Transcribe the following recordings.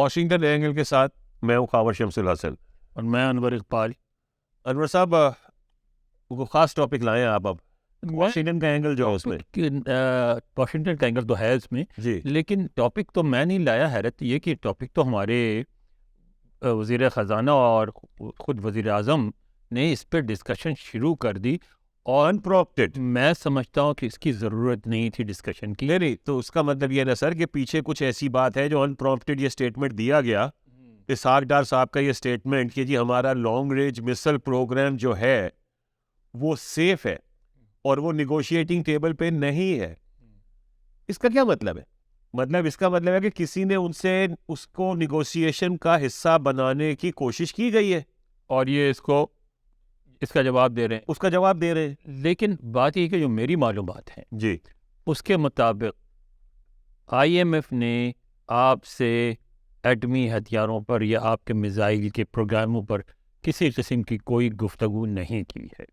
Washington angle کے ساتھ میں ہوں خاور شمس الحسن اور میں انور اقبال. انور صاحب وہ خاص ٹاپک لائے ہیں آپ اب واشنگٹن کا اینگل جو ہے اس میں. واشنگٹن کا اینگل تو ہے اس میں جی لیکن ٹاپک تو میں نہیں لایا. حیرت یہ کہ ٹاپک تو ہمارے وزیر خزانہ اور خود وزیر اعظم نے اس پہ ڈسکشن شروع کر دی اور انپرومپٹڈ. میں سمجھتا ہوں کہ اس کی ضرورت نہیں تھی ڈسکشن کی. نہیں تو اس کا مطلب یہ نا سر کہ پیچھے کچھ ایسی بات ہے جو انپرومپٹڈ یہ اسٹیٹمنٹ دیا گیا. اسحاق ڈار صاحب کا یہ اسٹیٹمنٹ کہ جی ہمارا لانگ رینج مسل پروگرام جو ہے وہ سیف ہے اور وہ نیگوشیٹنگ ٹیبل پہ نہیں ہے, اس کا کیا مطلب ہے؟ مطلب اس کا مطلب ہے کہ کسی نے ان سے اس کو نیگوشیشن کا حصہ بنانے کی کوشش کی گئی ہے اور یہ اس کا جواب دے رہے ہیں. اس کا جواب دے رہے ہیں. لیکن بات یہ کہ جو میری معلومات ہیں جی اس کے مطابق آئی ایم ایف نے آپ سے ایٹمی ہتھیاروں پر یا آپ کے میزائل کے پروگراموں پر کسی قسم کی کوئی گفتگو نہیں کی ہے.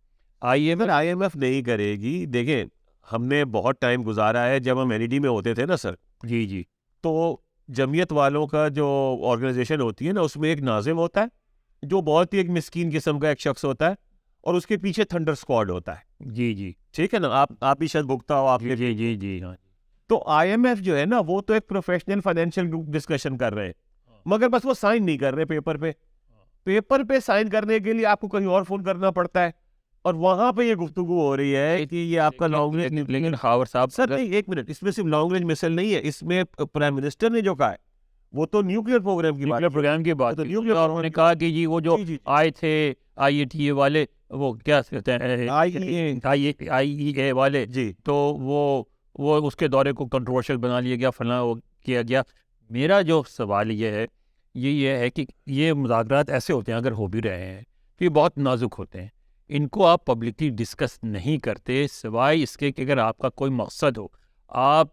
آئی ایم ایف نہیں کرے گی. دیکھیں ہم نے بہت ٹائم گزارا ہے, جب ہم این ای ڈی میں ہوتے تھے نا سر, جی تو جمعیت والوں کا جو آرگنائزیشن ہوتی ہے نا اس میں ایک ناظم ہوتا ہے جو بہت ہی ایک مسکین قسم کا ایک شخص ہوتا ہے اور اس کے پیچھے تھنڈر اسکواڈ ہوتا ہے. جی ٹھیک ہے نا, آپ بھی شاید بھگتا ہو آپ کے. جی ہاں. تو آئی ایم ایف جو ہے نا وہ تو ایک پروفیشنل فائنینشیل ڈسکشن کر رہے ہیں, مگر بس وہ سائن نہیں کر رہے پیپر پہ. پیپر پہ سائن کرنے کے لیے آپ کو کہیں اور فون کرنا پڑتا ہے اور وہاں پہ یہ گفتگو ہو رہی ہے کہ یہ آپ کا لانگ رینج. لیکن خاور صاحب سر نہیں, ایک منٹ, اس میں صرف لانگ رینج مسل نہیں ہے, اس میں پرائم منسٹر نے جو کہا ہے وہ تو نیوکلیر پروگرام کی بات, پروگرام کی بات. انہوں نے کہا کہ جی وہ جو آئے تھے آئی اے ٹی اے والے, وہ کیا کہتے ہیں آئی اے والے, جی تو وہ اس کے دورے کو کنٹروورشل بنا لیا گیا, فلاں وہ کیا گیا. میرا جو سوال یہ ہے کہ یہ مذاکرات ایسے ہوتے ہیں اگر ہو بھی رہے ہیں تو یہ بہت نازک ہوتے ہیں, ان کو آپ پبلکلی ڈسکس نہیں کرتے سوائے اس کے کہ اگر آپ کا کوئی مقصد ہو, آپ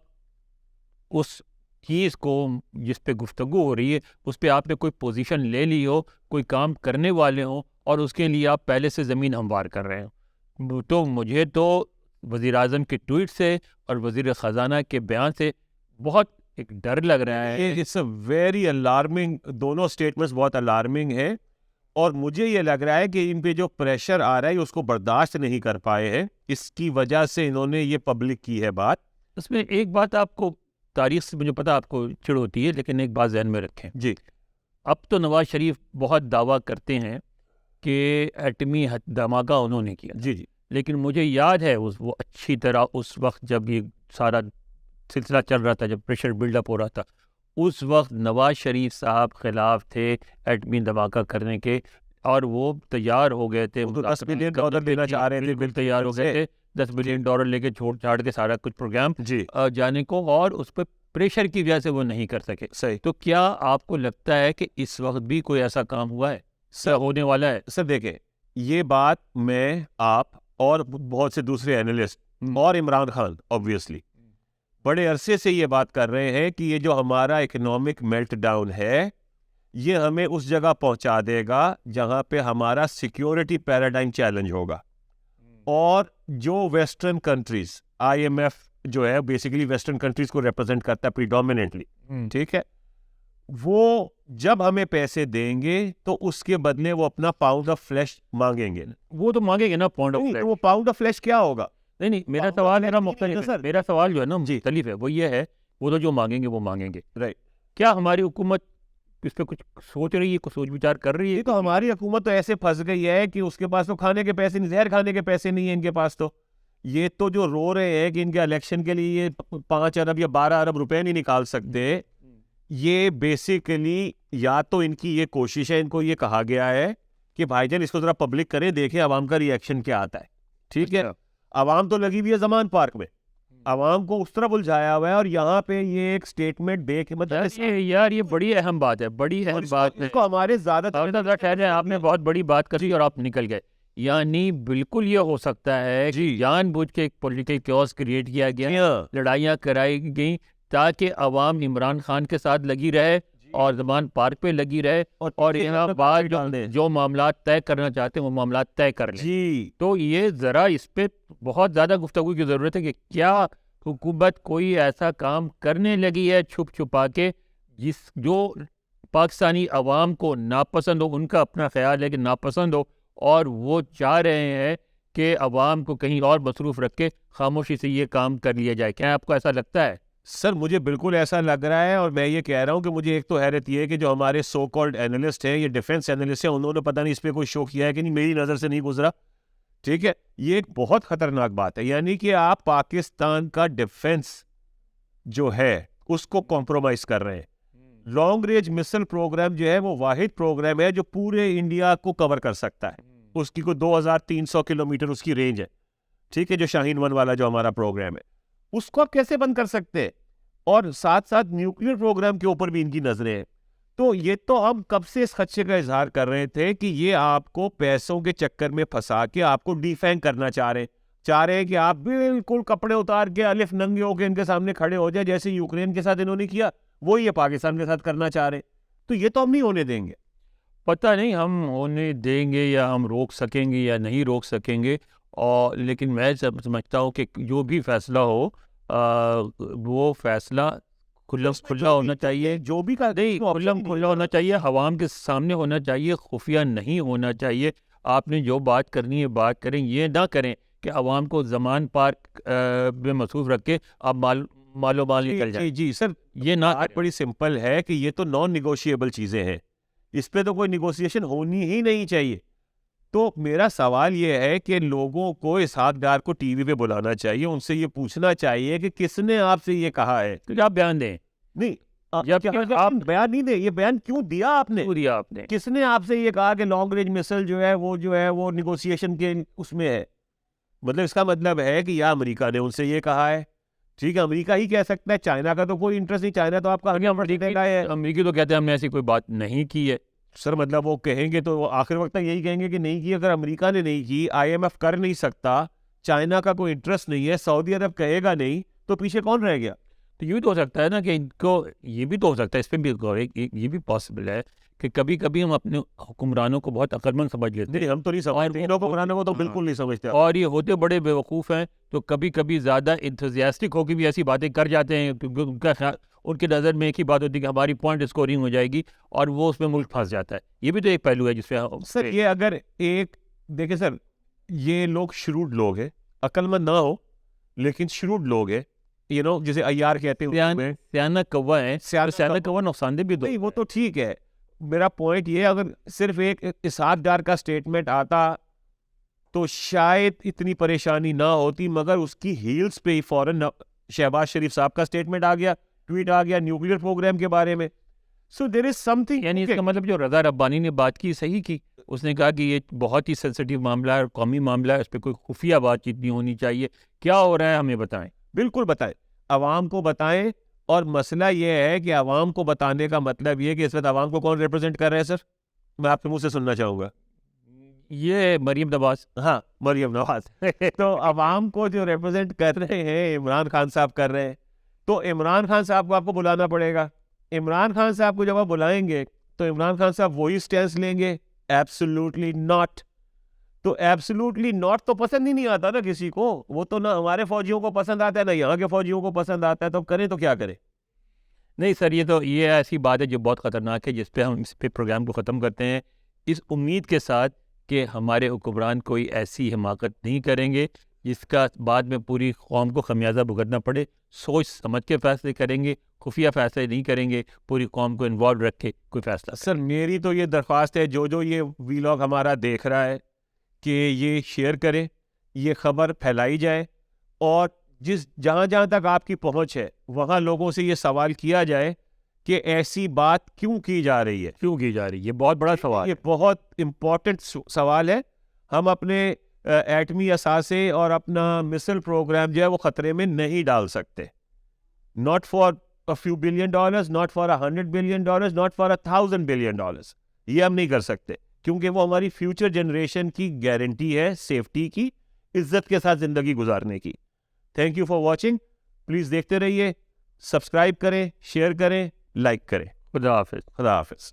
اس چیز کو جس پہ گفتگو ہو رہی ہے اس پہ آپ نے کوئی پوزیشن لے لی ہو, کوئی کام کرنے والے ہوں اور اس کے لیے آپ پہلے سے زمین ہموار کر رہے ہوں. تو مجھے تو وزیر اعظم کے ٹویٹ سے اور وزیر خزانہ کے بیان سے بہت ایک ڈر لگ رہا ہے. اٹس اے ویری الارمنگ, دونوں اسٹیٹمنٹس بہت الارمنگ ہیں اور مجھے یہ لگ رہا ہے کہ ان پہ جو پریشر آ رہا ہے اس کو برداشت نہیں کر پائے ہیں, اس کی وجہ سے انہوں نے یہ پبلک کی ہے بات. اس میں ایک بات آپ کو تاریخ سے مجھے پتا آپ کو چڑ ہوتی ہے, لیکن ایک بات ذہن میں رکھیں. جی اب تو نواز شریف بہت دعویٰ کرتے ہیں کہ ایٹمی دھماکہ انہوں نے کیا, جی لیکن مجھے یاد ہے وہ اچھی طرح اس وقت جب یہ سارا سلسلہ چل رہا تھا, جب پریشر بلڈ اپ ہو رہا تھا, اس وقت نواز شریف صاحب خلاف تھے ایٹمی دھماکہ کرنے کے اور وہ تیار ہو گئے تھے. $10 بلین دینا چاہ رہے تھے, بالکل تیار ہو گئے تھے $10 بلین لے کے چھوڑ چھاڑ کے سارا کچھ پروگرام جی جانے کو, اور اس پہ پریشر کی وجہ سے وہ نہیں کر سکے. صحیح. تو کیا آپ کو لگتا ہے کہ اس وقت بھی کوئی ایسا کام ہوا ہے, ہونے والا ہے؟ سر دیکھیں یہ بات میں, آپ اور بہت سے دوسرے اینالسٹ اور عمران خان آبویسلی بڑے عرصے سے یہ بات کر رہے ہیں کہ یہ جو ہمارا اکنامک میلٹ ڈاؤن ہے یہ ہمیں اس جگہ پہنچا دے گا جہاں پہ ہمارا سیکیورٹی پیراڈائم چیلنج ہوگا. اور جو western countries, IMF جو ہے بیسیکلی ویسٹرن کنٹریز کو ریپرزینٹ کرتا ہے پریڈومیننٹلی, ٹھیک ہے, وہ جب ہمیں پیسے دیں گے تو اس کے بدلے وہ اپنا پاؤنڈ آف فلیش مانگیں گے. وہ تو مانگیں گے نا پاؤنڈ آف فلیش. وہ پاؤنڈ آف فلیش کیا ہوگا؟ نہیں میرا سوال ہے مختلف ہے. میرا سوال جو ہے نا مختلف ہے. وہ یہ ہے وہ تو جو مانگیں گے وہ مانگیں گے, رائٹ. کیا ہماری حکومت اس پہ کچھ سوچ رہی ہے, کچھ سوچ وچار کر رہی ہے؟ تو ہماری حکومت تو ایسے پھنس گئی ہے کہ اس کے پاس تو کھانے کے پیسے نہیں, زہر کھانے کے پیسے نہیں ہیں ان کے پاس. تو یہ تو جو رو رہے ہیں کہ ان کے الیکشن کے لیے 5 ارب یا 12 ارب روپے نہیں نکال سکتے, یہ بیسیکلی یا تو ان کی یہ کوشش ہے, ان کو یہ کہا گیا ہے کہ بھائی جان اس کو ذرا پبلک کریں, دیکھیں عوام کا ری ایکشن کیا آتا ہے. ٹھیک ہے, عوام تو لگی ہوئی ہے زمان پارک میں, عوام کو اس طرح الجھایا ہوا ہے, اور یہاں پہ یہ ایک سٹیٹمنٹ دے کے یار یہ بڑی اہم بات ہے, بڑی اہم بات ہے. ہمارے زیادہ ٹھہرے, آپ نے بہت بڑی بات کر دی اور آپ نکل گئے. یعنی بالکل یہ ہو سکتا ہے کہ جان بوجھ کے ایک پولیٹیکل کیوس کریٹ کیا گیا, لڑائیاں کرائی گئیں تاکہ عوام عمران خان کے ساتھ لگی رہے اور زمان پارک پہ لگی رہے, اور یہاں بعد جو معاملات طے کرنا چاہتے ہیں وہ معاملات طے کر لیں. تو یہ ذرا اس پہ بہت زیادہ گفتگو کی ضرورت ہے کہ کیا حکومت کوئی ایسا کام کرنے لگی ہے چھپ چھپا کے جو پاکستانی عوام کو ناپسند ہو، ان کا اپنا خیال ہے کہ ناپسند ہو، اور وہ چاہ رہے ہیں کہ عوام کو کہیں اور مصروف رکھ کے خاموشی سے یہ کام کر لیا جائے. کیا آپ کو ایسا لگتا ہے؟ سر مجھے بالکل ایسا لگ رہا ہے, اور میں یہ کہہ رہا ہوں کہ مجھے ایک تو حیرت یہ ہے کہ جو ہمارے سو کالڈ اینالسٹ ہیں, یہ ڈیفینس اینالسٹ ہیں, انہوں نے پتہ نہیں اس پہ کوئی شو کیا ہے کہ نہیں, میری نظر سے نہیں گزرا. ٹھیک ہے, یہ ایک بہت خطرناک بات ہے. یعنی کہ آپ پاکستان کا ڈیفینس جو ہے اس کو کمپرومائز کر رہے ہیں. لانگ رینج مسل پروگرام جو ہے وہ واحد پروگرام ہے جو پورے انڈیا کو کور کر سکتا ہے. اس کی کوئی 2300 کلومیٹر اس کی رینج ہے. ٹھیک ہے, جو شاہین 1 والا جو ہمارا پروگرام ہے, اس کو آپ کیسے بند کر سکتے ہیں؟ اور ساتھ ساتھ نیوکلیر پروگرام کے اوپر بھی ان کی نظریں ہیں. تو یہ تو ہم کب سے اس خدشے کا اظہار کر رہے تھے کہ یہ آپ کو پیسوں کے چکر میں پھنسا کے آپ کو ڈیفینگ کرنا چاہ رہے ہیں کہ آپ بالکل کپڑے اتار کے الف ننگے ہو کے ان کے سامنے کھڑے ہو جائے, جیسے یوکرین کے ساتھ انہوں نے کیا, وہ یہ پاکستان کے ساتھ کرنا چاہ رہے ہیں. تو یہ تو ہم نہیں ہونے دیں گے. پتہ نہیں ہم ہونے دیں گے یا ہم روک سکیں گے یا نہیں روک سکیں گے. اور لیکن میں سمجھتا ہوں کہ جو بھی فیصلہ ہو وہ فیصلہ کھلا ہونا چاہیے, جو بھی کھلا ہونا چاہیے, عوام کے سامنے ہونا چاہیے, خفیہ نہیں ہونا چاہیے. آپ نے جو بات کرنی ہے بات کریں, یہ نہ کریں کہ عوام کو زمان پارک میں مصروف رکھ کے آپ مالو مال نکل جائیں. جی سر, یہ نہ بڑی سمپل ہے کہ یہ تو نان نیگوشیبل چیزیں ہیں, اس پہ تو کوئی نیگوشیشن ہونی ہی نہیں چاہیے. تو میرا سوال یہ ہے کہ لوگوں کو اسحاق ڈار کو ٹی وی پہ بلانا چاہیے, ان سے یہ پوچھنا چاہیے کہ کس نے آپ سے یہ کہا ہے. تو آپ بیان دیں. نہیں, آپ بیان نہیں دیں, یہ بیان کیوں دیا آپ نے؟ کس نے آپ سے یہ کہا کہ لانگ رینج مسل جو ہے وہ نیگوسیشن کے اس میں ہے؟ مطلب اس کا مطلب ہے کہ یا امریکہ نے ان سے یہ کہا ہے. ٹھیک ہے, امریکہ ہی کہہ سکتا ہے, چائنا کا تو کوئی انٹرسٹ نہیں. چائنا تو آپ کا امریکی تو کہتے ہیں ہم نے ایسی کوئی بات نہیں کی ہے. سر مطلب وہ کہیں گے تو آخر وقت یہی کہیں گے کہ نہیں کی. اگر امریکہ نے نہیں کی, IMF کر نہیں سکتا, چائنا کا کوئی انٹرسٹ نہیں ہے, سعودی عرب کہے گا نہیں, تو پیچھے کون رہ گیا؟ تو یہ بھی تو ہو سکتا ہے نا کہ ان کو یہ بھی تو ہو سکتا ہے, اس پہ بھی یہ بھی پاسبل ہے کہ کبھی کبھی ہم اپنے حکمرانوں کو بہت عقل مند سمجھ لیتے ہیں. نہیں, ہم تو نہیں سمجھتے, حکمرانوں کو تو بالکل نہیں سمجھتے, اور یہ ہوتے بڑے بے وقوف ہیں. تو کبھی کبھی زیادہ انتھوزیاسٹک ہو کے بھی ایسی باتیں کر جاتے ہیں کیونکہ ان کا خیال, ان کی نظر میں ایک ہی بات ہوتی ہے کہ ہماری پوائنٹ اسکورنگ ہو جائے گی, اور وہ اس میں ملک پھنس جاتا ہے. یہ بھی تو ایک پہلو ہے جس پہ سر یہ اگر ایک دیکھیں سر, یہ لوگ شروڈ لوگ ہیں, عقل مند نہ ہو لیکن شروڈ لوگ ہیں, جسے ایار کہتے ہیں, سیانہ کوا ہیں. سیانہ کوا نقصان دہ بھی نہیں, وہ تو ٹھیک ہے. میرا پوائنٹ یہ, اگر صرف ایک اسحاق ڈار کا سٹیٹمنٹ آتا تو شاید اتنی پریشانی نہ ہوتی, مگر اس کی ہیلز پہ ہی فوراً شہباز شریف صاحب کا سٹیٹمنٹ آ گیا, ٹویٹ آ گیا نیوکلیر پروگرام کے بارے میں. سو دیر از سم تھنگ, یعنی اس کا مطلب جو رضا ربانی نے بات کی صحیح کی. اس نے کہا کہ یہ بہت ہی سینسٹیو معاملہ ہے اور قومی معاملہ ہے, اس پہ کوئی خفیہ بات چیت نہیں ہونی چاہیے. کیا ہو رہا ہے ہمیں بتائیں. بالکل بتائیں, عوام کو بتائیں. اور مسئلہ یہ ہے کہ عوام کو بتانے کا مطلب یہ کہ اس وقت عوام کو کون ریپرزینٹ کر رہے ہیں؟ سر میں آپ کے منہ سے سننا چاہوں گا. یہ مریم نواز. ہاں, مریم نواز. تو عوام کو جو ریپرزینٹ کر رہے ہیں عمران خان صاحب کر رہے ہیں, تو عمران خان صاحب کو آپ کو بلانا پڑے گا. عمران خان صاحب کو جب آپ بلائیں گے تو عمران خان صاحب وہی سٹینس لیں گے؟ Absolutely not. تو ایبسولوٹلی ناٹ تو پسند ہی نہیں آتا نا کسی کو. وہ تو نہ ہمارے فوجیوں کو پسند آتا ہے نہ یہاں کے فوجیوں کو پسند آتا ہے, تو کریں تو کیا کریں. نہیں سر, یہ ایسی بات ہے جو بہت خطرناک ہے, جس پہ ہم اس پہ پروگرام کو ختم کرتے ہیں اس امید کے ساتھ کہ ہمارے حکمران کوئی ایسی حماقت نہیں کریں گے جس کا بعد میں پوری قوم کو خمیازہ بھگتنا پڑے. سوچ سمجھ کے فیصلے کریں گے, خفیہ فیصلے نہیں کریں گے, پوری قوم کو انوالو رکھ کے کوئی فیصلہ. سر میری تو یہ درخواست ہے, جو یہ ویلاگ ہمارا دیکھ رہا ہے کہ یہ شیئر کرے, یہ خبر پھیلائی جائے, اور جہاں تک آپ کی پہنچ ہے وہاں لوگوں سے یہ سوال کیا جائے کہ ایسی بات کیوں کی جا رہی ہے. یہ بہت بڑا سوال, یہ بہت امپورٹنٹ سوال ہے. ہم اپنے ایٹمی اثاثے اور اپنا مسل پروگرام جو ہے وہ خطرے میں نہیں ڈال سکتے. Not for a few billion dollars, not for $100 billion, not for $1,000 billion. یہ ہم نہیں کر سکتے کیونکہ وہ ہماری فیوچر جنریشن کی گارنٹی ہے, سیفٹی کی, عزت کے ساتھ زندگی گزارنے کی. Thank you for watching. Please دیکھتے رہیے, سبسکرائب کریں, شیئر کریں, لائک کریں. خدا حافظ. خدا حافظ.